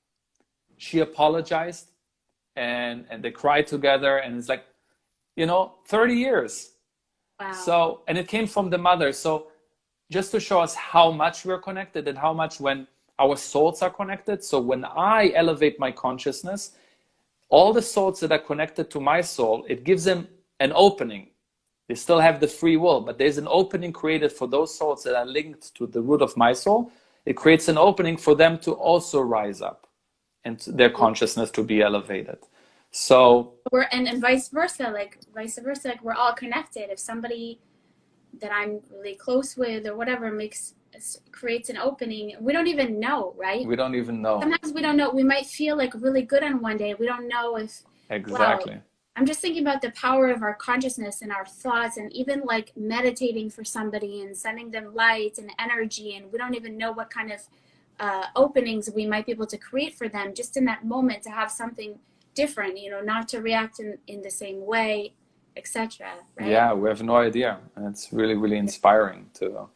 [SPEAKER 2] she apologized, and they cried together. And it's like, you know, 30 years.
[SPEAKER 1] Wow.
[SPEAKER 2] So, and it came from the mother. So just to show us how much we're connected, and how much when our souls are connected. So when I elevate my consciousness, all the souls that are connected to my soul, it gives them an opening. They still have the free will, but there's an opening created for those souls that are linked to the root of my soul. It creates an opening for them to also rise up, and their consciousness to be elevated. So
[SPEAKER 1] and vice versa, like we're all connected. If somebody that I'm really close with or whatever creates an opening, we don't even know, right?
[SPEAKER 2] We don't even know.
[SPEAKER 1] Sometimes we don't know. We might feel like really good on one day. We don't know if
[SPEAKER 2] exactly.
[SPEAKER 1] Wow, I'm just thinking about the power of our consciousness and our thoughts, and even like meditating for somebody and sending them light and energy, and we don't even know what kind of openings we might be able to create for them just in that moment, to have something different, you know, not to react in the same way, etc. Right?
[SPEAKER 2] Yeah, we have no idea, and it's really, really inspiring to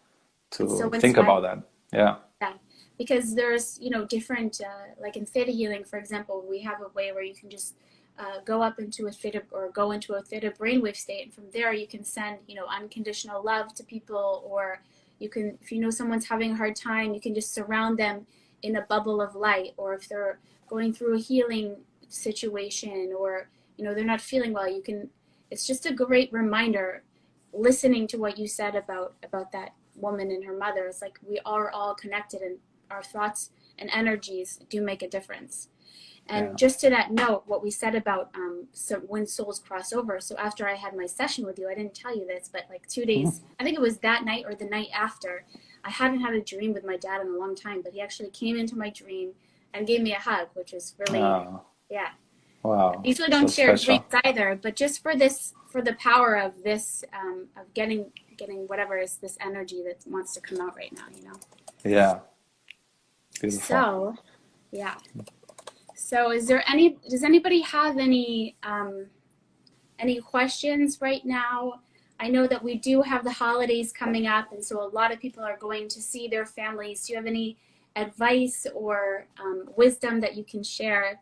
[SPEAKER 1] So
[SPEAKER 2] think about that. Yeah.
[SPEAKER 1] Yeah, because there's, you know, different, like in theta healing, for example, we have a way where you can just go up into a theta, or go into a theta brainwave state, and from there you can send, you know, unconditional love to people, or you can, if you know someone's having a hard time, you can just surround them in a bubble of light, or if they're going through a healing situation, or, you know, they're not feeling well, you can, it's just a great reminder, listening to what you said about that woman and her mother. It's like we are all connected, and our thoughts and energies do make a difference. And
[SPEAKER 2] Yeah.
[SPEAKER 1] just to that note, what we said about so when souls cross over. So after I had my session with you, I didn't tell you this, but like 2 days, I think it was that night or the night after, I hadn't had a dream with my dad in a long time, but he actually came into my dream and gave me a hug, which is really, yeah.
[SPEAKER 2] Wow.
[SPEAKER 1] I usually don't share
[SPEAKER 2] special.
[SPEAKER 1] dreams either, but just for this, for the power of this, of getting whatever is this energy that wants to come out right now, you know?
[SPEAKER 2] Yeah. Beautiful.
[SPEAKER 1] So, yeah. So does anybody have any questions right now? I know that we do have the holidays coming up, and so a lot of people are going to see their families. Do you have any advice or wisdom that you can share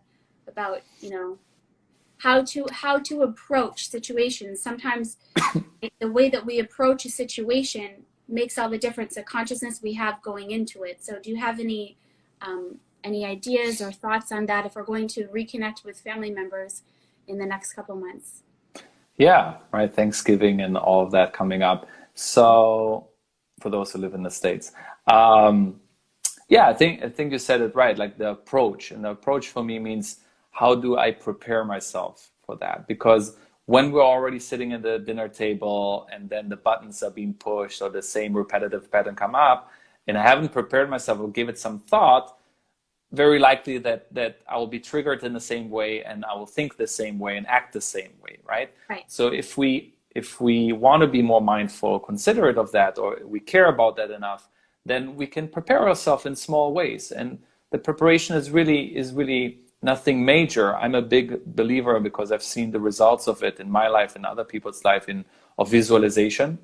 [SPEAKER 1] about, you know, how to approach situations? Sometimes the way that we approach a situation makes all the difference, the consciousness we have going into it. So do you have any ideas or thoughts on that if we're going to reconnect with family members in the next couple months?
[SPEAKER 2] Yeah, right. Thanksgiving and all of that coming up. So for those who live in the States, yeah, I think you said it right. Like the approach, and the approach for me means, how do I prepare myself for that? Because when we're already sitting at the dinner table and then the buttons are being pushed or the same repetitive pattern come up, and I haven't prepared myself or give it some thought, very likely that I will be triggered in the same way, and I will think the same way and act the same way, right?
[SPEAKER 1] Right.
[SPEAKER 2] So if we want to be more mindful, considerate of that, or we care about that enough, then we can prepare ourselves in small ways. And the preparation is really nothing major. I'm a big believer, because I've seen the results of it in my life and other people's life, of visualization.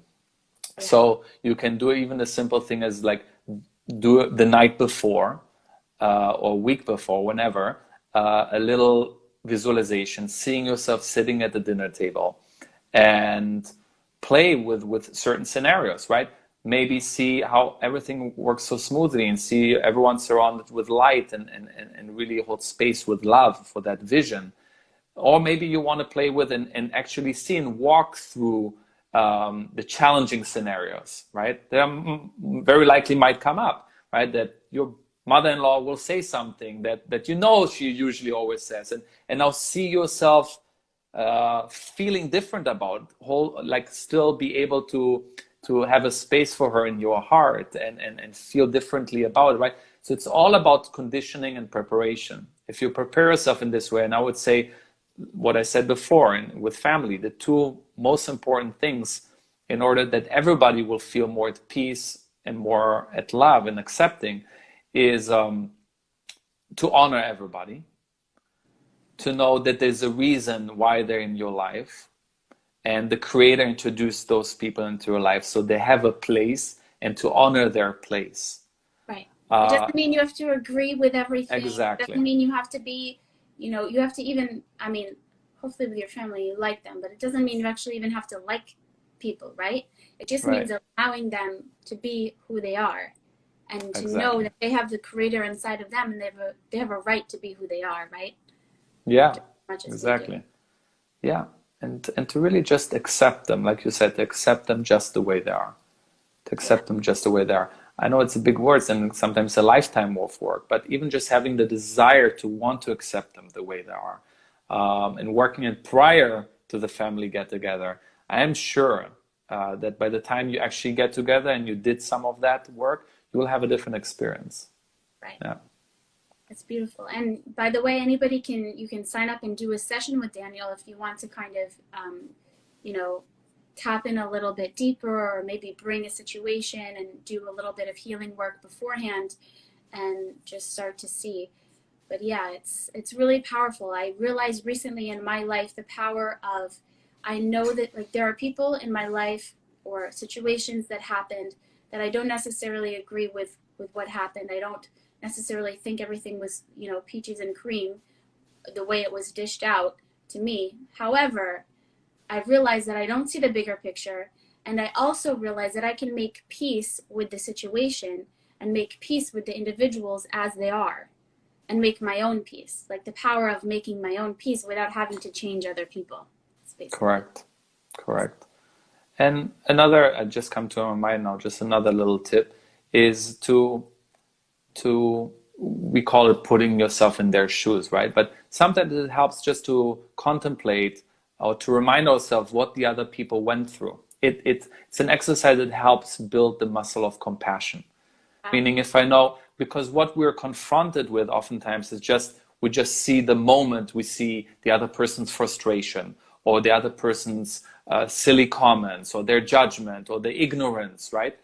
[SPEAKER 2] Yeah. So you can do even a simple thing as like do it the night before or week before, whenever, a little visualization, seeing yourself sitting at the dinner table, and play with certain scenarios, right? Maybe see how everything works so smoothly, and see everyone surrounded with light, and really hold space with love for that vision. Or maybe you want to play with and actually see and walk through the challenging scenarios, right? They very likely might come up, right? That your mother-in-law will say something that you know she usually always says, and now see yourself feeling different about like still be able to have a space for her in your heart, and feel differently about it, right? So it's all about conditioning and preparation. If you prepare yourself in this way, and I would say what I said before, and with family, the two most important things in order that everybody will feel more at peace and more at love and accepting is to honor everybody, to know that there's a reason why they're in your life, and the Creator introduced those people into your life, so they have a place, and to honor their place.
[SPEAKER 1] Right. It doesn't mean you have to agree with everything.
[SPEAKER 2] Exactly.
[SPEAKER 1] It doesn't mean you have to be, you know, you have to even, I mean, hopefully with your family you like them, but it doesn't mean you actually even have to like people, right? It just means allowing them to be who they are, and to know that they have the Creator inside of them, and they have a right to be who they are, right?
[SPEAKER 2] Yeah, exactly. Yeah, and to really just accept them, like you said, to accept them just the way they are. To accept them just the way they are. I know it's a big word, and sometimes a lifetime of work, but even just having the desire to want to accept them the way they are, and working it prior to the family get-together, I am sure that by the time you actually get together and you did some of that work, you will have a different experience.
[SPEAKER 1] Right.
[SPEAKER 2] Yeah.
[SPEAKER 1] That's beautiful. And by the way, anybody you can sign up and do a session with Daniel if you want to kind of, you know, tap in a little bit deeper, or maybe bring a situation and do a little bit of healing work beforehand and just start to see. But yeah, it's really powerful. I realized recently in my life the power of, I know that like there are people in my life or situations that happened that I don't necessarily agree with what happened. I don't necessarily think everything was, you know, peaches and cream the way it was dished out to me. However, I realized that I don't see the bigger picture, and I also realized that I can make peace with the situation and make peace with the individuals as they are, and make my own peace. Like the power of making my own peace without having to change other people.
[SPEAKER 2] Correct. And another, I just come to my mind now, just another little tip is to we call it putting yourself in their shoes, right? But sometimes it helps just to contemplate or to remind ourselves what the other people went through. It's an exercise that helps build the muscle of compassion. Meaning if I know, because what we're confronted with oftentimes is we just see the moment, we see the other person's frustration or the other person's silly comments or their judgment or the ignorance, right?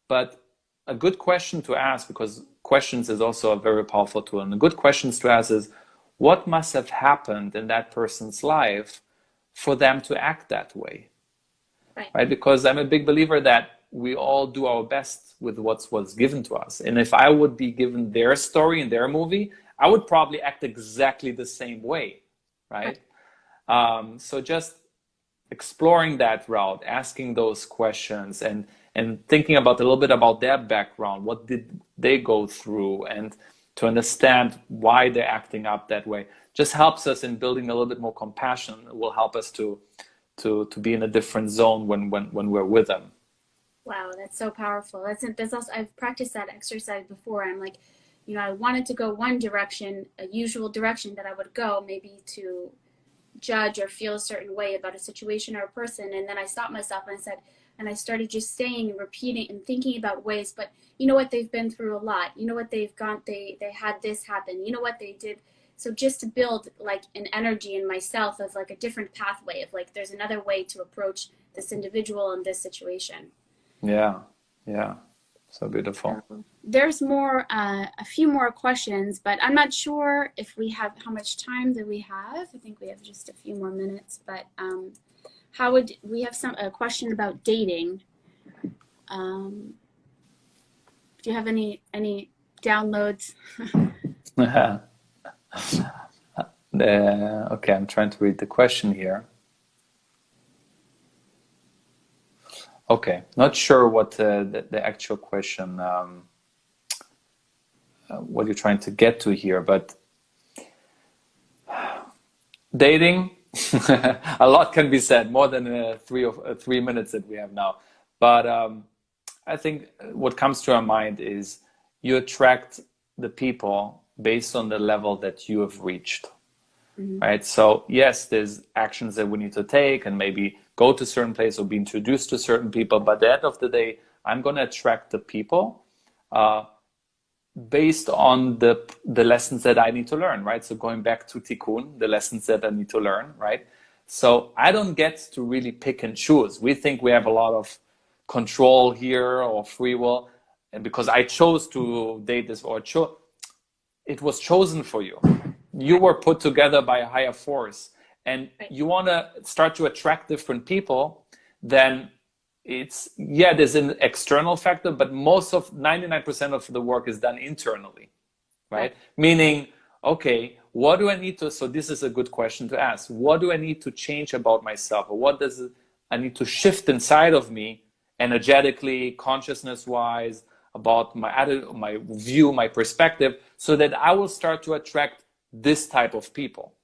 [SPEAKER 2] But a good question to ask, because questions is also a very powerful tool, and a good questions to ask is, what must have happened in that person's life for them to act that way? Right? Because I'm a big believer that we all do our best with what's given to us. And if I would be given their story and their movie, I would probably act exactly the same way, right? So just exploring that route, asking those questions and thinking about a little bit about their background, what did they go through, and to understand why they're acting up that way, just helps us in building a little bit more compassion. It will help us to be in a different zone when we're with them.
[SPEAKER 1] Wow, that's so powerful. That's also, I've practiced that exercise before. I'm like, you know, I wanted to go one direction, a usual direction that I would go, maybe to judge or feel a certain way about a situation or a person, and then I stopped myself and I said, and I started just saying and repeating and thinking about ways, but you know what, they've been through a lot, you know what, they had this happen, you know what they did. So just to build like an energy in myself of like a different pathway of like, there's another way to approach this individual in this situation.
[SPEAKER 2] Yeah, so beautiful.
[SPEAKER 1] There's a few more questions, but I'm not sure if we have, how much time do we have? I think we have just a few more minutes, but how would we have a question about dating? Do you have any downloads?
[SPEAKER 2] Okay, I'm trying to read the question here. Okay, not sure what the actual question, what you're trying to get to here, but dating, a lot can be said, more than 3 minutes that we have now. But I think what comes to our mind is you attract the people based on the level that you have reached, right? So yes, there's actions that we need to take and maybe go to a certain place or be introduced to certain people. But at the end of the day, I'm going to attract the people based on the lessons that I need to learn, right? So going back to Tikkun, the lessons that I need to learn, right? So I don't get to really pick and choose. We think we have a lot of control here or free will, and because I chose to date this or it was chosen for you. You were put together by a higher force, and you want to start to attract different people, then there's an external factor, but 99% of the work is done internally, right? Meaning, okay, what do I need to, so this is a good question to ask. What do I need to change about myself? Or what does I need to shift inside of me, energetically, consciousness-wise, about my attitude, my view, my perspective, so that I will start to attract this type of people,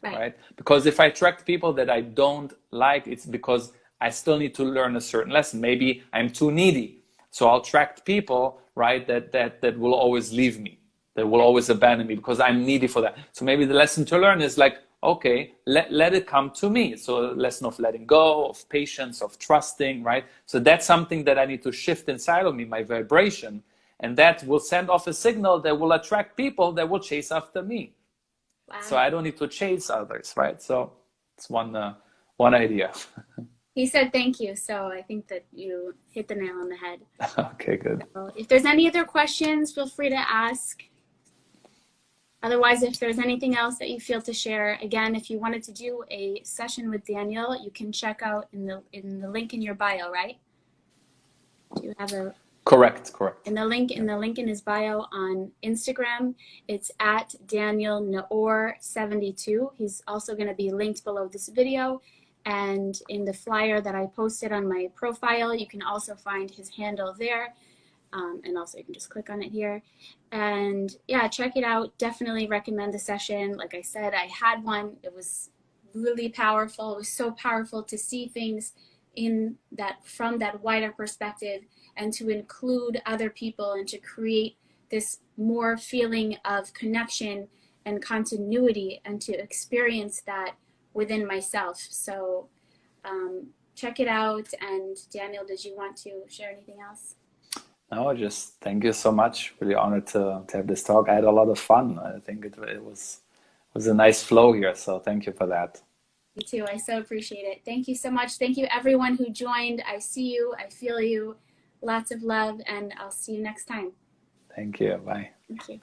[SPEAKER 2] right? Because if I attract people that I don't like, it's because I still need to learn a certain lesson. Maybe I'm too needy, so I'll attract people, right, that will always leave me, that will always abandon me because I'm needy for that. So maybe the lesson to learn is like, okay, let it come to me. So a lesson of letting go, of patience, of trusting, right? So that's something that I need to shift inside of me, my vibration. and that will send off a signal that will attract people that will chase after me.
[SPEAKER 1] Wow.
[SPEAKER 2] So I don't need to chase others, right? So it's one idea.
[SPEAKER 1] He said thank you, so I think that you hit the nail on the head.
[SPEAKER 2] Okay, good.
[SPEAKER 1] So if there's any other questions, feel free to ask. Otherwise, if there's anything else that you feel to share, again, if you wanted to do a session with Daniel, you can check out in the link in your bio, right? Do you have a
[SPEAKER 2] Correct.
[SPEAKER 1] in the link in his bio on Instagram? It's at Daniel Naor 72. He's also going to be linked below this video, and in the flyer that I posted on my profile, you can also find his handle there. And also you can just click on it here, and yeah, check it out. Definitely recommend the session. Like I said, I had one. It was really powerful. It was so powerful to see things in that from that wider perspective, and to include other people, and to create this more feeling of connection and continuity, and to experience that within myself. So check it out. And Daniel, did you want to share anything else?
[SPEAKER 2] No, just thank you so much. Really honored to have this talk. I had a lot of fun. I think it was a nice flow here. So thank you for that.
[SPEAKER 1] Me too. I so appreciate it. Thank you so much. Thank you everyone who joined. I see you. I feel you. Lots of love, and I'll see you next time.
[SPEAKER 2] Thank you. Bye.
[SPEAKER 1] Thank you.